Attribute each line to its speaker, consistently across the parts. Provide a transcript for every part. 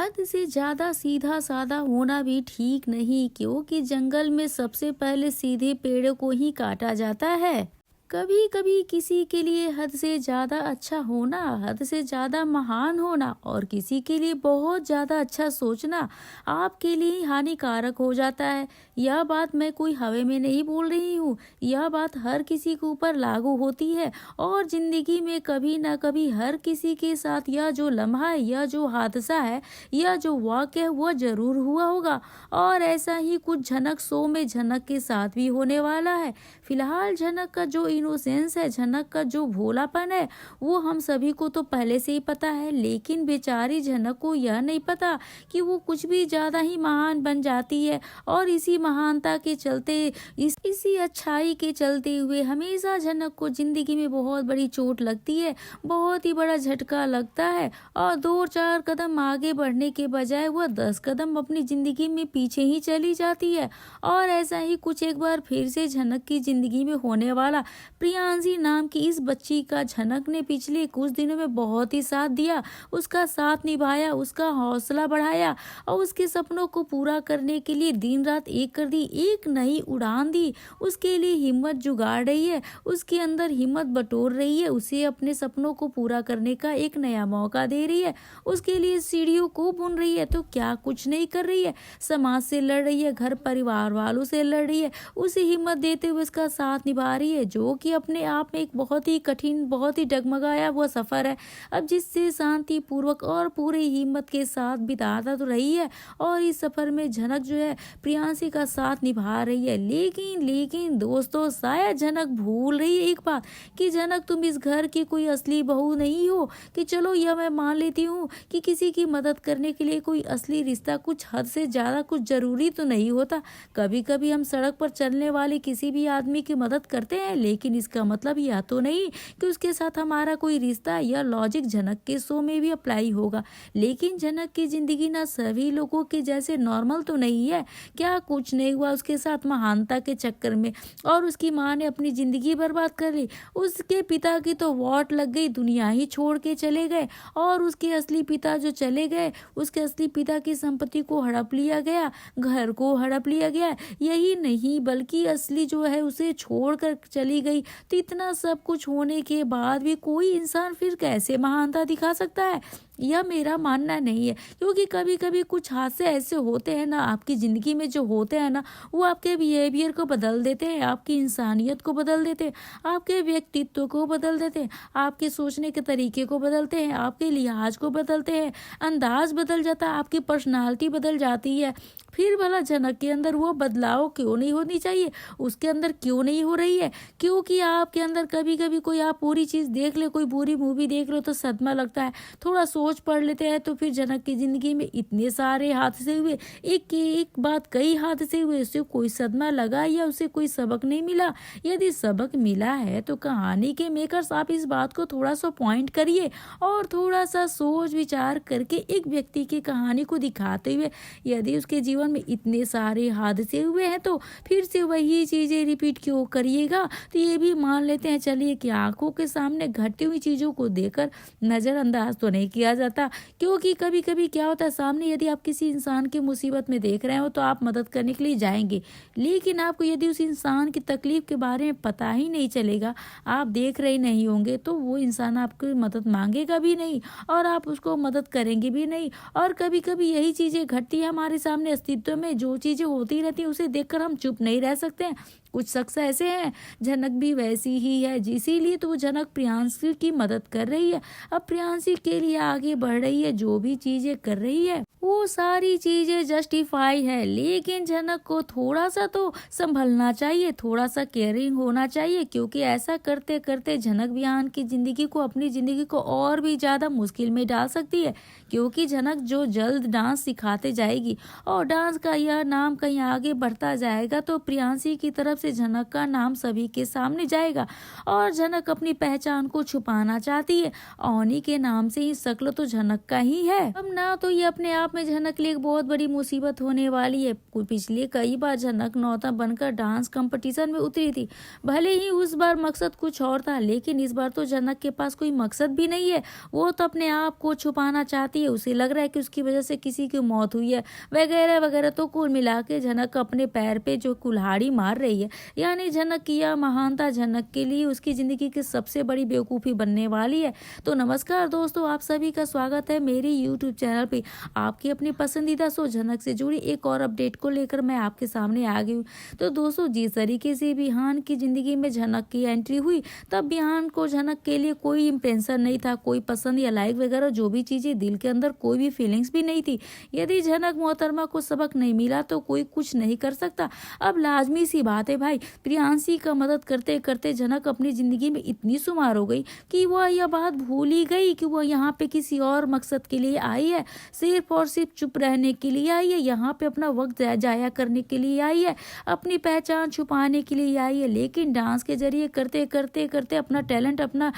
Speaker 1: हद से ज्यादा सीधा साधा होना भी ठीक नहीं, क्योंकि जंगल में सबसे पहले सीधे पेड़ों को ही काटा जाता है। कभी कभी किसी के लिए हद से ज्यादा अच्छा होना, हद से ज्यादा महान होना और किसी के लिए बहुत ज्यादा अच्छा सोचना आपके लिए ही हानिकारक हो जाता है। यह बात मैं कोई हवा में नहीं बोल रही हूँ, यह बात हर किसी के ऊपर लागू होती है। और जिंदगी में कभी ना कभी हर किसी के साथ यह जो लम्हा है, यह जो हादसा है, यह जो वाक़या है वह जरूर हुआ होगा। और ऐसा ही कुछ झनक सो में झनक के साथ भी होने वाला है। फिलहाल झनक का जो इनोसेंस है, झनक का जो भोलापन है, वो हम सभी को तो पहले से ही पता है, लेकिन बेचारी झनक को यह नहीं पता कि वो कुछ भी ज्यादा ही महान बन जाती है। और इसी महानता के चलते, इसी अच्छाई के चलते हुए हमेशा झनक को जिंदगी में बहुत बड़ी चोट लगती है, बहुत ही बड़ा झटका लगता है। और 2-4 कदम आगे बढ़ने के बजाय वह 10 कदम अपनी जिंदगी में पीछे ही चली जाती है। और ऐसा ही कुछ एक बार फिर से झनक की जिंदगी में होने वाला। प्रियांशी नाम की इस बच्ची का झनक ने पिछले कुछ दिनों में बहुत ही साथ दिया, उसका साथ निभाया, उसका हौसला बढ़ाया और उसके सपनों को पूरा करने के लिए दिन रात एक कर दी, एक नई उड़ान दी। उसके लिए हिम्मत जुगाड़ रही है, उसके अंदर हिम्मत बटोर रही है, उसे अपने सपनों को पूरा करने का एक नया मौका दे रही है, उसके लिए सीढ़ियों को बुन रही है। तो क्या कुछ नहीं कर रही है, समाज से लड़ रही है, घर परिवार वालों से लड़ रही है, उसे हिम्मत देते हुए उसका साथ निभा रही है, जो कि अपने आप में एक बहुत ही कठिन, बहुत ही डगमगाया हुआ सफर है। अब जिससे शांति पूर्वक और पूरी हिम्मत के साथ बिताता तो रही है। और इस सफर में झनक जो है प्रियांशी का साथ निभा रही है। लेकिन लेकिन दोस्तों, शायद झनक भूल रही है एक बात, कि झनक तुम इस घर की कोई असली बहू नहीं हो। कि चलो यह मैं मान लेती हूँ कि किसी की मदद करने के लिए कोई असली रिश्ता कुछ हद से ज्यादा कुछ जरूरी तो नहीं होता। कभी कभी हम सड़क पर चलने वाले किसी भी आदमी की मदद करते हैं, लेकिन इसका मतलब यह तो नहीं कि उसके साथ हमारा कोई रिश्ता। यह लॉजिक झनक के शो में भी अप्लाई होगा। लेकिन झनक की जिंदगी ना सभी लोगों के जैसे नॉर्मल तो नहीं है। क्या कुछ नहीं हुआ उसके साथ महानता के चक्कर में, और उसकी माँ ने अपनी जिंदगी बर्बाद कर ली। उसके पिता की तो वॉट लग गई, दुनिया ही छोड़ के चले गए। और उसके असली पिता जो चले गए, उसके असली पिता की संपत्ति को हड़प लिया गया, घर को हड़प लिया गया। यही नहीं बल्कि असली जो है उसे छोड़कर चली गई। तो इतना सब कुछ होने के बाद भी कोई इंसान फिर कैसे महानता दिखा सकता है? यह मेरा मानना नहीं है। क्योंकि कभी कभी कुछ हादसे ऐसे होते हैं ना आपकी ज़िंदगी में, जो होते हैं ना वो आपके बिहेवियर को बदल देते हैं, आपकी इंसानियत को बदल देते हैं, आपके व्यक्तित्व को बदल देते हैं, आपके सोचने के तरीके को बदलते हैं, आपके लिहाज को बदलते हैं, अंदाज बदल जाता है, आपकी पर्सनालिटी बदल जाती है। फिर भला झनक के अंदर वो बदलाव क्यों नहीं होनी चाहिए, उसके अंदर क्यों नहीं हो रही है? क्योंकि आपके अंदर कभी कभी कोई आप पूरी चीज़ देख ले, कोई बुरी मूवी देख लो तो सदमा लगता है, थोड़ा सोच पढ़ लेते हैं तो फिर जनक की जिंदगी में इतने सारे हादसे हुए, एक एक बात कई हादसे हुए, उससे कोई सदमा लगा या उसे कोई सबक नहीं मिला? यदि सबक मिला है तो कहानी के मेकर्स आप इस बात को थोड़ा सा पॉइंट करिए और थोड़ा सा सोच विचार करके एक व्यक्ति की कहानी को दिखाते हुए, यदि उसके जीवन में इतने सारे हादसे हुए हैं तो फिर से वही चीजें रिपीट क्यों करिएगा? तो ये भी मान लेते हैं चलिए कि आंखों के सामने घटती हुई चीजों को देखकर नजरअंदाज तो नहीं किया जाता। क्योंकि कभी कभी क्या होता है, सामने यदि आप किसी इंसान की मुसीबत में देख रहे हो तो आप मदद करने के लिए जाएंगे, लेकिन आपको यदि उस इंसान की तकलीफ के बारे में पता ही नहीं चलेगा, आप देख रहे नहीं होंगे, तो वो इंसान आपकी मदद मांगेगा भी नहीं और आप उसको मदद करेंगे भी नहीं। और कभी कभी यही चीजें घटती है हमारे सामने अस्तित्व में, जो चीजें होती रहती है उसे देखकर हम चुप नहीं रह सकते हैं। कुछ शख्स ऐसे हैं, झनक भी वैसी ही है, इसीलिए तो वो झनक प्रियांशी की मदद कर रही है, अब प्रियांशी के लिए आगे बढ़ रही है, जो भी चीजें कर रही है वो सारी चीजें जस्टिफाई है। लेकिन झनक को थोड़ा सा तो संभलना चाहिए, थोड़ा सा केयरिंग होना चाहिए, क्योंकि ऐसा करते करते झनक बिहान की जिंदगी को, अपनी जिंदगी को और भी ज्यादा मुश्किल में डाल सकती है। क्योंकि झनक जो जल्द डांस सिखाते जाएगी और डांस का यह नाम कहीं आगे बढ़ता जाएगा तो प्रियांशी की तरफ से झनक का नाम सभी के सामने जाएगा। और झनक अपनी पहचान को छुपाना चाहती है, औनी के नाम से ही शक्ल तो झनक का ही है। अब ना तो ये अपने आप पंजाब में झनक के लिए एक बहुत बड़ी मुसीबत होने वाली है। पिछले कई बार झनक नौता बनकर डांस कंपटीशन में उतरी थी। भले ही उस बार मकसद कुछ और था, लेकिन इस बार तो झनक के पास कोई मकसद भी नहीं है। वो तो अपने आप को छुपाना चाहती है। उसे लग रहा है कि उसकी वजह से किसी की मौत हुई है वगैरह वगैरह। तो कुल मिला के झनक अपने पैर पे जो कुल्हाड़ी मार रही है, यानी झनक की यह महानता झनक के लिए उसकी जिंदगी की सबसे बड़ी बेवकूफ़ी बनने वाली है। तो नमस्कार दोस्तों, आप सभी का स्वागत है मेरे यूट्यूब चैनल पे। आपकी अपनी पसंदीदा शो झनक से जुड़ी एक और अपडेट को लेकर मैं आपके सामने आ गई हूँ। तो दोस्तों, जिस तरीके से बिहान की जिंदगी में झनक की एंट्री हुई, तब बिहान को झनक के लिए कोई इम्प्रेशन नहीं था, कोई पसंद या लाइक वगैरह जो भी चीज़ें, दिल के अंदर कोई भी फीलिंग्स भी नहीं थी। यदि झनक मोहतरमा को सबक नहीं मिला तो कोई कुछ नहीं कर सकता। अब लाजमी सी बात है भाई, प्रियांशी का मदद करते करते झनक अपनी जिंदगी में इतनी शुमार हो गई कि वह यह बात भूल ही गई कि वह यहाँ पे किसी और मकसद के लिए आई है। सिर्फ और सिर्फ चुप रहने के लिए आई है, यहाँ पे अपना वक्त जाया करने के लिए आई है, अपनी पहचान छुपाने के लिए आई है। लेकिन डांस के जरिए करते करते करते अपना टैलेंट, अपना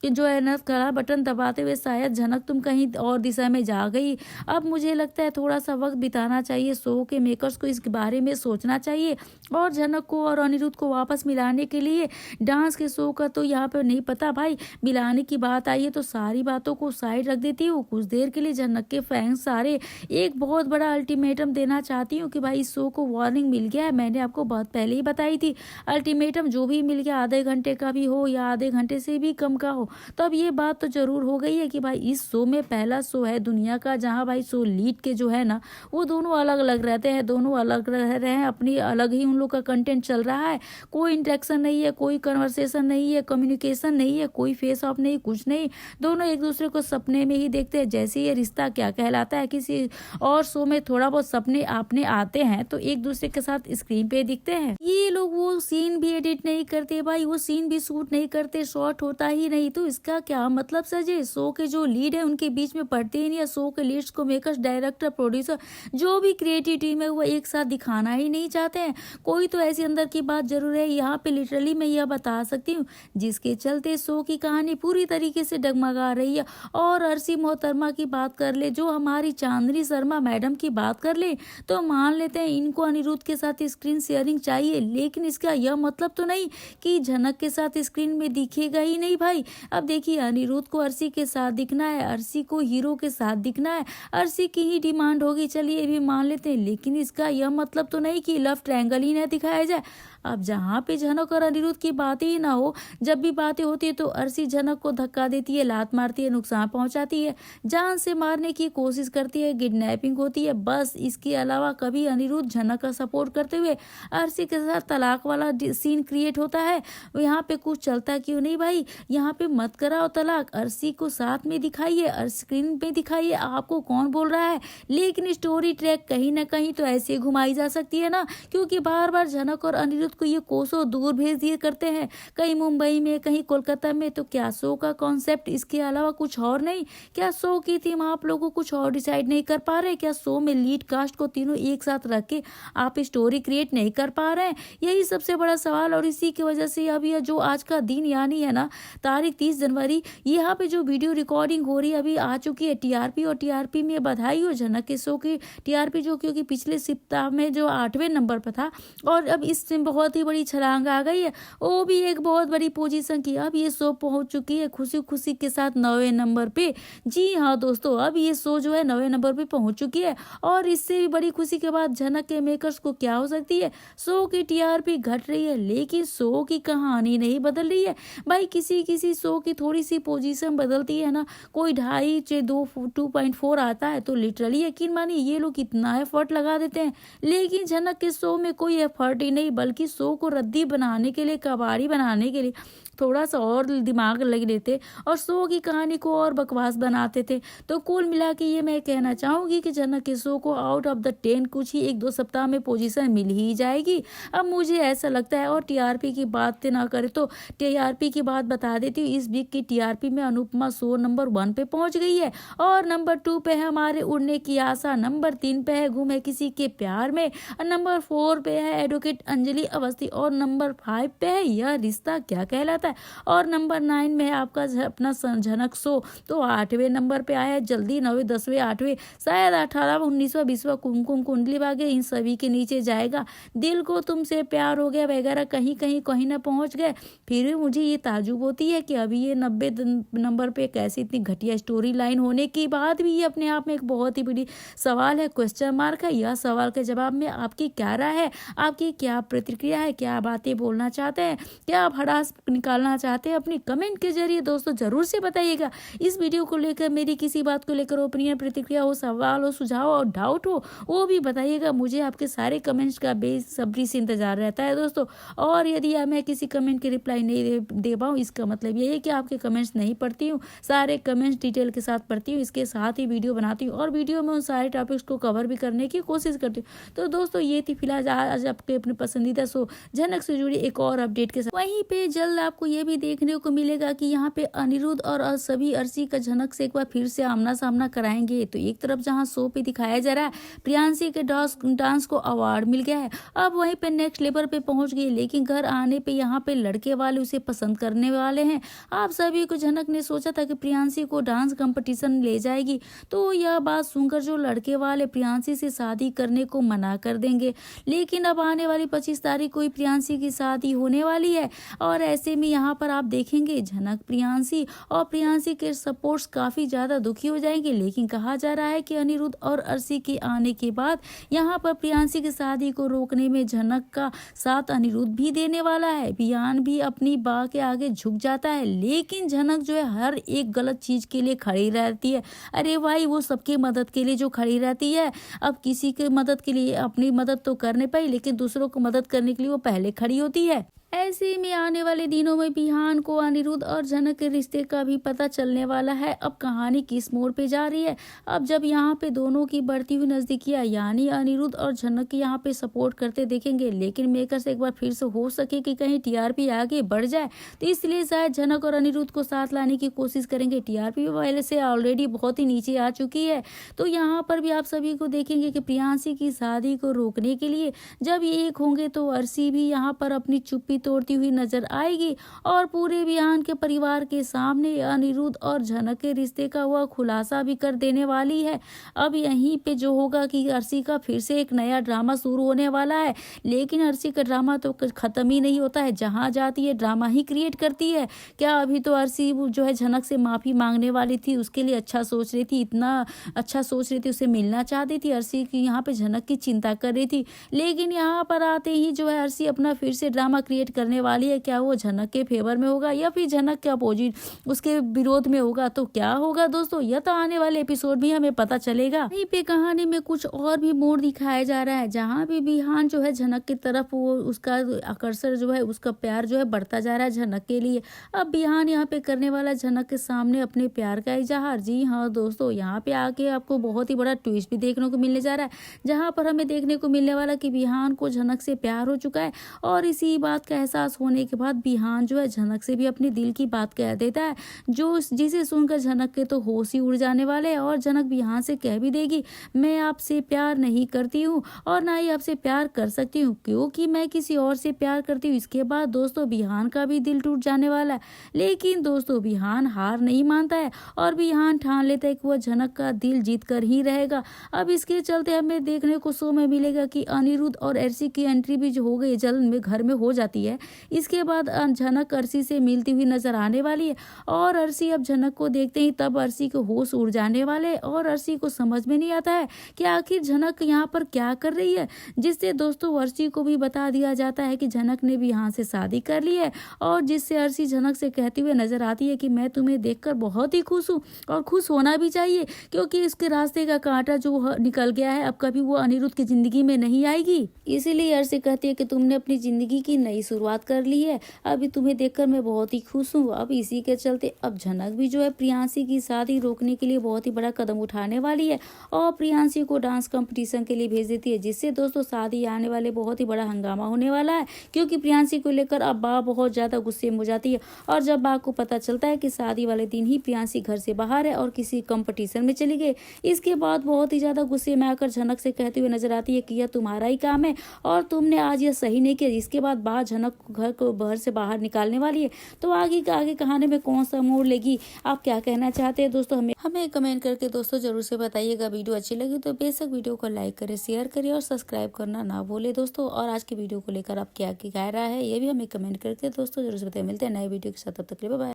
Speaker 1: जो है ना खड़ा बटन दबाते हुए शायद झनक तुम कहीं और दिशा में जा गई। अब मुझे लगता है थोड़ा सा वक्त बिताना चाहिए, शो के मेकर्स को इस बारे में सोचना चाहिए और झनक को और अनिरुद्ध को वापस मिलाने के लिए। डांस के शो का तो यहाँ पे नहीं पता भाई, मिलाने की बात आई है तो सारी बातों को साइड रख देती हूँ। कुछ देर के लिए झनक के फैंस सारे एक बहुत बड़ा अल्टीमेटम देना चाहती हूँ कि भाई इस शो को वार्निंग मिल गया है। मैंने आपको बहुत पहले ही बताई थी, अल्टीमेटम जो भी मिल गया, आधे घंटे का भी हो या आधे घंटे से भी कम का हो, तो अब ये बात तो जरूर हो गई है कि भाई इस शो में पहला शो है दुनिया का जहां भाई शो लीड के जो है ना वो दोनों अलग अलग रहते हैं, दोनों अलग रह रहे हैं, अपनी अलग ही उन लोग का कंटेंट चल रहा है। कोई इंटरेक्शन नहीं है, कोई कन्वर्सेशन नहीं है, कम्युनिकेशन नहीं है, कोई फेस ऑफ नहीं, कुछ नहीं। दोनों एक दूसरे को सपने में ही देखते हैं। जैसे ये रिश्ता क्या कहलाता है, किसी और शो में थोड़ा बहुत सपने आपने आते हैं तो एक दूसरे के साथ स्क्रीन पे दिखते हैं। ये लोग वो सीन भी एडिट नहीं करते भाई, वो सीन भी शूट नहीं करते, शॉर्ट होता ही नहीं। तो इसका क्या मतलब सजे, शो के जो लीड है उनके बीच में पड़ते ही नहीं है। शो के लीड्स को मेकर्स, डायरेक्टर, प्रोड्यूसर, जो भी क्रिएटिव टीम है वो एक साथ दिखाना ही नहीं चाहते हैं। कोई तो ऐसी अंदर की बात जरूर है, यहाँ पे लिटरली मैं यह बता सकती हूँ जिसके चलते शो की कहानी पूरी तरीके से डगमगा रही है। और अर्शी मोहतरमा की बात कर ले, जो हमारी चांदनी शर्मा मैडम की बात कर ले, तो मान लेते हैं इनको अनिरुद्ध के साथ स्क्रीन शेयरिंग चाहिए, लेकिन इसका यह मतलब तो नहीं कि झनक के साथ स्क्रीन में दिखेगा ही नहीं भाई। अब देखिए, अनिरुद्ध को अर्शी के साथ दिखना है, अर्शी को हीरो के साथ दिखना है, अर्शी की ही डिमांड होगी, चलिए ये भी मान लेते हैं। लेकिन इसका यह मतलब तो नहीं कि लव ट्रायंगल ही न दिखाया जाए। अब जहाँ पे झनक और अनिरुद्ध की बातें ही ना हो, जब भी बातें होती है तो अर्शी झनक को धक्का देती है, लात मारती है, नुकसान पहुंचाती है, जान से मारने की कोशिश करती है, किडनैपिंग होती है, बस इसके अलावा कभी अनिरुद्ध झनक का सपोर्ट करते हुए अर्शी के साथ तलाक वाला सीन क्रिएट होता है। यहाँ पे कुछ चलता क्यों नहीं भाई, यहाँ पे मत कराओ तलाक, अर्शी को साथ में दिखाइए, स्क्रीन पे दिखाइए, आपको कौन बोल रहा है। लेकिन स्टोरी ट्रैक कहीं ना कहीं तो ऐसे घुमाई जा सकती है ना, क्योंकि बार बार झनक और अनिरुद्ध को ये कोसों दूर भेज दिए करते हैं, कहीं मुंबई में, कहीं कोलकाता में। तो क्या शो का कॉन्सेप्ट इसके अलावा कुछ और नहीं? क्या शो की थीम आप लोगों को कुछ और डिसाइड नहीं कर पा रहे? क्या शो में लीड कास्ट को तीनों एक साथ रख के आप स्टोरी क्रिएट नहीं कर पा रहे हैं? यही सबसे बड़ा सवाल। और इसी की वजह से अब यह जो आज का दिन यानी है ना तारीख 30 जनवरी, यहाँ पे जो वीडियो रिकॉर्डिंग हो रही है अभी आ चुकी है टीआरपी, और टीआरपी में बधाई हो झनक के शो की टीआरपी, जो क्योंकि पिछले सप्ताह में जो 8वें नंबर पर था और अब इस बहुत ही बड़ी छलांग आ गई है, वो भी एक बहुत बड़ी पोजीशन की। अब ये शो पहुंच चुकी है खुशी खुशी के साथ 9वें नंबर पे। जी हाँ दोस्तों, अब ये शो जो है 9वें नंबर पे पहुंच चुकी है। और इससे भी बड़ी खुशी के बाद झनक के मेकर्स को क्या हो सकती है, शो की टीआरपी घट रही है लेकिन शो की कहानी नहीं बदल रही है भाई। किसी किसी शो की थोड़ी सी पोजीशन बदलती है ना, कोई 2.5 से 2.4 आता है तो लिटरली यकीन मानिए ये लोग इतना एफर्ट लगा देते हैं। लेकिन झनक के शो में कोई एफर्ट ही नहीं, बल्कि शो को रद्दी बनाने के लिए, कबाड़ी बनाने के लिए थोड़ा सा और दिमाग लग लेते और शो की कहानी को और बकवास बनाते थे। तो कुल मिला के ये मैं कहना चाहूँगी कि झनक के शो को आउट ऑफ द 10 कुछ ही 1-2 सप्ताह में पोजीशन मिल ही जाएगी, अब मुझे ऐसा लगता है। और टीआरपी की बात ना करे तो टीआरपी की बात बता देती हूँ, इस वीक की टीआरपी में अनुपमा शो नंबर 1 पे पहुंच गई है और नंबर 2 पे है हमारे उड़ने की आशा, नंबर 3 पे है गुम है किसी के प्यार में, और नंबर 4 पे है एडवोकेट अंजलि अवस्थी, और नंबर 5 पे है यह रिश्ता क्या कहलाता है, और नंबर 9 में है आपका अपना झनक शो। तो 8वें नंबर पे आया है, जल्दी 9वें 10वें 8वें शायद 18वां 19वां 20वां कुमकुम कुंडली भाग्य इन सभी के नीचे जाएगा। दिल को तुमसे प्यार हो गया वगैरह कहीं ना पहुंच गए। फिर भी मुझे ये ताजुब होती है कि अभी ये 90 नंबर पे कैसी इतनी घटिया स्टोरी लाइन होने के बाद भी ये अपने आप में एक बहुत ही बड़ी सवाल है, क्वेश्चन मार्क है। यह सवाल के जवाब में आपकी क्या राय है, आपकी क्या प्रतिक्रिया है, क्या बातें बोलना चाहते हैं, क्या आप हड़ास निकालना चाहते हैं, अपनी कमेंट के जरिए दोस्तों जरूर से बताइएगा। इस वीडियो को लेकर मेरी किसी बात को लेकर ओपिनियन प्रतिक्रिया हो, सवाल हो, सुझाव और डाउट हो वो भी बताइएगा। मुझे आपके सारे कमेंट्स का बेसब्री से इंतजार रहता है दोस्तों। और यदि मैं किसी कमेंट की रिप्लाई नहीं दे पाऊँ इसका मतलब ये है कि आपके कमेंट्स नहीं पढ़ती हूँ, सारे कमेंट्स डिटेल के साथ पढ़ती हूँ, इसके साथ ही वीडियो बनाती हूँ और वीडियो में उन सारे टॉपिक्स को कवर भी करने की कोशिश करती हूँ। तो दोस्तों ये थी फिलहाल आज आपके अपने पसंदीदा शो झनक से जुड़ी एक और अपडेट के साथ। वहीं पे जल्द आपको ये भी देखने को मिलेगा कि यहाँ पे अनिरुद्ध और सभी अर्शी का झनक से एक बार फिर से आमना सामना कराएंगे। तो एक तरफ जहाँ शो पे दिखाया जा रहा है प्रियांशी के डांस को अवार्ड मिल गया है, अब वहीं पे नेक्स्ट लेवल पे पहुंच गई, लेकिन घर आने पे यहाँ पे लड़के वाले उसे पसंद करने वाले हैं। आप सभी को झनक ने सोचा था कि प्रियांशी को डांस कंपटीशन ले जाएगी, तो यह बात सुनकर जो लड़के वाले प्रियांशी से शादी करने को मना कर देंगे। लेकिन अब आने वाली 25 तारीख को ही प्रियांशी की शादी होने वाली है और ऐसे में यहाँ पर आप देखेंगे झनक प्रियांशी और प्रियांशी के सपोर्ट्स काफी ज्यादा दुखी हो जाएंगे। लेकिन कहा जा रहा है कि अनिरुद्ध और अर्शी के आने के बाद यहाँ पर प्रियांशी की शादी को रोकने में झनक का साथ अनिरुद्ध भी देने वाला है। बियान भी अपनी बात के आगे झुक जाता है, लेकिन झनक जो है हर एक गलत चीज के लिए खड़ी रहती है। अरे भाई वो सबकी मदद के लिए जो खड़ी रहती है, अब किसी की मदद के लिए अपनी मदद तो कर नहीं पाई लेकिन दूसरों को मदद करने के लिए वो पहले खड़ी होती है। ऐसे में आने वाले दिनों में बिहान को अनिरुद्ध और झनक के रिश्ते का भी पता चलने वाला है। अब कहानी किस मोड़ पे जा रही है, अब जब यहाँ पे दोनों की बढ़ती हुई नजदीकियां यानी अनिरुद्ध और झनक के यहाँ पे सपोर्ट करते देखेंगे, लेकिन मेकर्स एक बार फिर से हो सके कि कहीं टीआरपी आगे बढ़ जाए, तो इसलिए शायद झनक और अनिरुद्ध को साथ लाने की कोशिश करेंगे। टीआरपी पहले से ऑलरेडी बहुत ही नीचे आ चुकी है, तो यहाँ पर भी आप सभी को देखेंगे कि प्रियांशी की शादी को रोकने के लिए जब ये एक होंगे तो अर्शी भी यहाँ पर अपनी चुप्पी तोड़ती हुई नजर आएगी और पूरे बिहान के परिवार के सामने अनिरुद्ध और झनक के रिश्ते का वह खुलासा भी कर देने वाली है। अब यहीं पे जो होगा कि अर्शी का फिर से एक नया ड्रामा शुरू होने वाला है, लेकिन अर्शी का ड्रामा तो खत्म ही नहीं होता है, जहां जाती है ड्रामा ही क्रिएट करती है। क्या अभी तो अर्शी जो है झनक से माफी मांगने वाली थी, उसके लिए अच्छा सोच रही थी, इतना अच्छा सोच रही थी, उसे मिलना चाहती थी अर्शी की, यहाँ पे झनक की चिंता कर रही थी। लेकिन यहाँ पर आते ही जो है अर्शी अपना फिर से ड्रामा क्रिएट करने वाली है। क्या वो झनक के फेवर में होगा या फिर झनक के अपोजिट उसके विरोध में होगा, तो क्या होगा दोस्तों यह तो आने वाले एपिसोड में हमें पता चलेगा। यहीं पे कहानी में कुछ और भी मोड़ दिखाया जा रहा है, जहाँ भी बिहान जो है झनक की तरफ वो उसका आकर्षण जो है उसका प्यार जो है बढ़ता जा रहा है झनक के लिए। अब बिहान यहाँ पे करने वाला झनक के सामने अपने प्यार का इजहार। जी हाँ दोस्तों, यहाँ पे आके आपको बहुत ही बड़ा ट्विस्ट भी देखने को मिलने जा रहा है, जहाँ पर हमें देखने को मिलने वाला कि बिहान को झनक से प्यार हो चुका है और इसी बात का एहसास होने के बाद बिहान जो है झनक से भी अपने दिल की बात कह देता है, जो जिसे सुनकर झनक के तो होश ही उड़ जाने वाले हैं और झनक बिहान से कह भी देगी मैं आपसे प्यार नहीं करती हूँ और ना ही आपसे प्यार कर सकती हूँ क्योंकि मैं किसी और से प्यार करती हूँ। इसके बाद दोस्तों बिहान का भी दिल टूट जाने वाला है, लेकिन दोस्तों बिहान हार नहीं मानता है और बिहान ठान लेता है कि वह झनक का दिल जीत कर ही रहेगा। अब इसके चलते हमें देखने को शो में मिलेगा कि अनिरुद्ध और अर्शी की एंट्री भी जो हो गई जल्द में घर में हो जाती है। इसके बाद झनक अर्शी से मिलती हुई नजर आने वाली है और अर्शी अब झनक को देखते ही तब अर्शी के होश उड़ जाने वाले और अर्शी को समझ में नहीं आता है कि आखिर झनक यहाँ पर क्या कर रही है, जिससे दोस्तों अर्शी को भी बता दिया जाता है कि झनक ने भी यहाँ से शादी कर ली है और जिससे अर्शी झनक से कहती हुए नजर आती है कि मैं तुम्हें देखकर बहुत ही खुश हूँ और खुश होना भी चाहिए क्योंकि इसके रास्ते का कांटा जो निकल गया है अब कभी वो अनिरुद्ध की जिंदगी में नहीं आएगी। इसीलिए अर्शी कहती है कि तुमने अपनी जिंदगी की नई शुरुआत कर ली है। अभी तुम्हें देखकर मैं बहुत ही खुश हूँ। अब इसी के चलते अब झनक भी जो है प्रियांशी की शादी रोकने के लिए बहुत ही बड़ा कदम उठाने वाली है और प्रियांशी को डांस कंपटीशन के लिए भेज देती है, जिससे दोस्तों शादी आने वाले बहुत ही बड़ा हंगामा होने वाला है, क्योंकि प्रियांशी को लेकर अब बा बहुत ज्यादा गुस्से में हो जाती है। और जब बा को पता चलता है कि शादी वाले दिन ही प्रियांशी घर से बाहर है और किसी कंपटीशन में चली गई, इसके बाद बहुत ही ज्यादा गुस्से में आकर झनक से कहते हुए नजर आती है कि यह तुम्हारा ही काम है और तुमने आज यह सही नहीं किया। इसके बाद बा झनक घर को घर से बाहर निकालने वाली है। तो आगे कहानी में कौन सा मोड़ लेगी, आप क्या कहना चाहते हैं दोस्तों, हमें कमेंट करके दोस्तों जरूर से बताइएगा। वीडियो अच्छी लगी तो बेशक वीडियो को लाइक करें, शेयर करें और सब्सक्राइब करना ना भूले दोस्तों। और आज की वीडियो को लेकर आप क्या कह रहा है ये भी हमें कमेंट करके दोस्तों जरूर से बताइए। मिलते हैं नए वीडियो के साथ, तब तक के लिए बाय बाय।